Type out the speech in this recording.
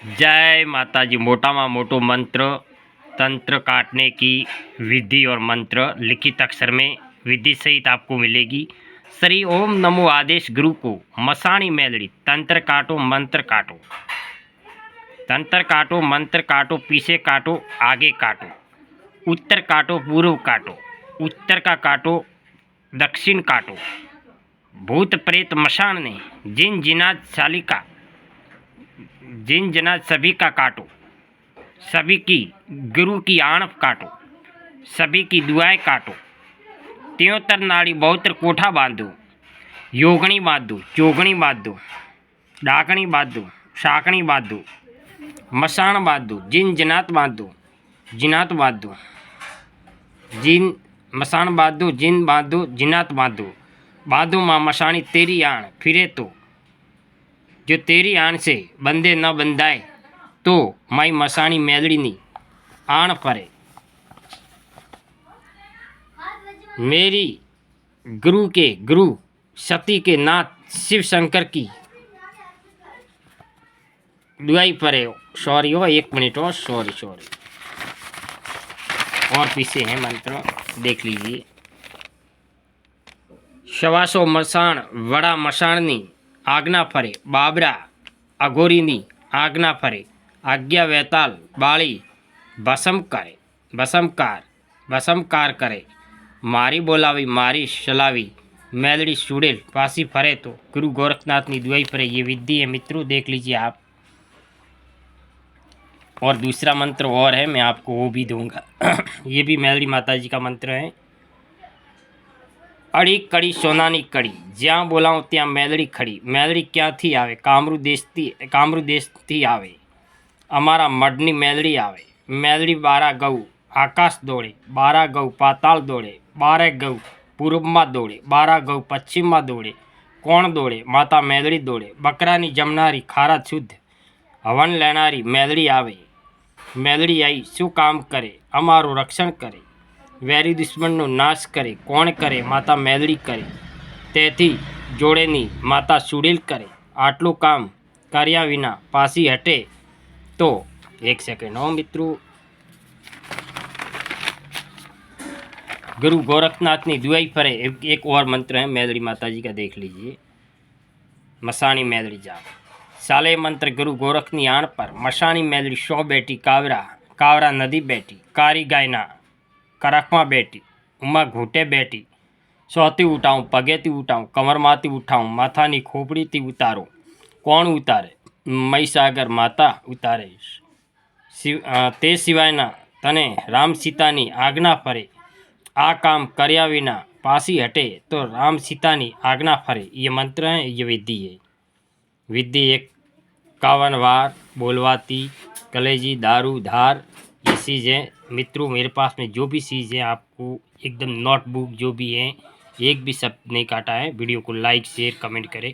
जय माता जी। मोटा मोटो मंत्र तंत्र काटने की विधि और मंत्र लिखित अक्षर में विधि सहित आपको मिलेगी। श्री ओम नमो आदेश गुरु को मसाणी मेलड़ी तंत्र काटो मंत्र काटो, तंत्र काटो मंत्र काटो, पीछे काटो आगे काटो, उत्तर काटो पूर्व काटो, उत्तर का काटो दक्षिण काटो, भूत प्रेत मशान ने जिन जिनात शालिका जिन जना सभी का काटो, सभी की गुरु की आणप काटो, सभी की दुआएं काटो, त्योतर नाड़ी बहुतर कोठा बांधो, योगणी बांधो, चोगणी बांधो, डाकणी बांधो, शाकणी बांधो, मसान बांधो, जिन जिनात बांधो, जिनात बांधो, जिन मसान बांधो, जिन बांधो, जिनात बांधो, बांधो माँ मसाणी तेरी आण फिरे तो, जो तेरी आण से बंदे न बंधाए तो माई मसाणी मेलड़ी नी आण फरे। मेरी गुरु के गुरु सती के नाथ शिव शंकर की दुआई परे। सॉरी हो, 1 मिनट हो, सॉरी और पीछे है मंत्र, देख लीजिए। शवासो मसाण वड़ा मसाणनी आज्ञा फरे, बाबरा अघोरीनी आज्ञा फरे, आज्ञा वेताल बाળી भसम करे, भसमकार करे, मारी बोलावी मारी चलावी मेलड़ी सुड़ेल पासी फरे तो गुरु गोरखनाथ की दुआई फरे। ये विधि है मित्रों, देख लीजिए आप। और दूसरा मंत्र और है, मैं आपको वो भी दूंगा। ये भी मेलड़ी माता जी का मंत्र है। अड़ी कड़ी सोनानी कड़ी, ज्यां बोलाऊं त्यां मेलड़ी खड़ी, मेलड़ी क्यांथी आवे, कामरू देशथी आवे, अमारा मढ़नी मेलड़ी आवे। मेलड़ी 12 गऊ आकाश दौड़े, 12 गऊ पाताल दौड़े, 12 गऊ पूर्व में दौड़े, 12 गऊ पश्चिम में दौड़े। कोण दौड़े? माता मेलड़ी दौड़े। बकरानी जमनारी खारा शुद्ध हवन लेनारी मेलड़ी आवे। मेलड़ी आई शू काम करे? अमारू रक्षण करे, वेरी दुश्मनનો નાશ કરે। કોણ કરે? માતા મેલડી કરે। તેથી જોડેની માતા સુડેલ કરે। આટલું કામ કર્યા વિના પાછી હટે તો 1 સેકન્ડ हो मित्रों। गुरु गोरखनाथ की दुआई फरे। एक और मंत्र है मेलड़ी माता जी का, देख लीजिए। मसाणी मेलड़ी जाओ साले मंत्र गुरु गोरखनी आण पर मसाणी मेलड़ी 100 बेटी कावरा नदी बेटी, कारी गायना करखमा बेटी, उमा घूटे बेटी, सोती उठाऊं पगेती उठाऊं, कमर माती उठाऊं, माथानी खोपड़ी थी उतारो। कौन उतारे? महीसागर माता उतारे। ते सिवायना तने राम सीतानी आज्ञा फरे। आ काम कर्या विना पासी हटे तो राम सीतानी आज्ञा फरे। ये मंत्र है, ये विधि है। विधि 51 बार बोलवाती कलेजी दारू धार ये चीज़ है मित्रों। मेरे पास में जो भी चीज़ है आपको एकदम नोटबुक जो भी है, एक भी शब्द नहीं काटा है। वीडियो को लाइक शेयर कमेंट करें।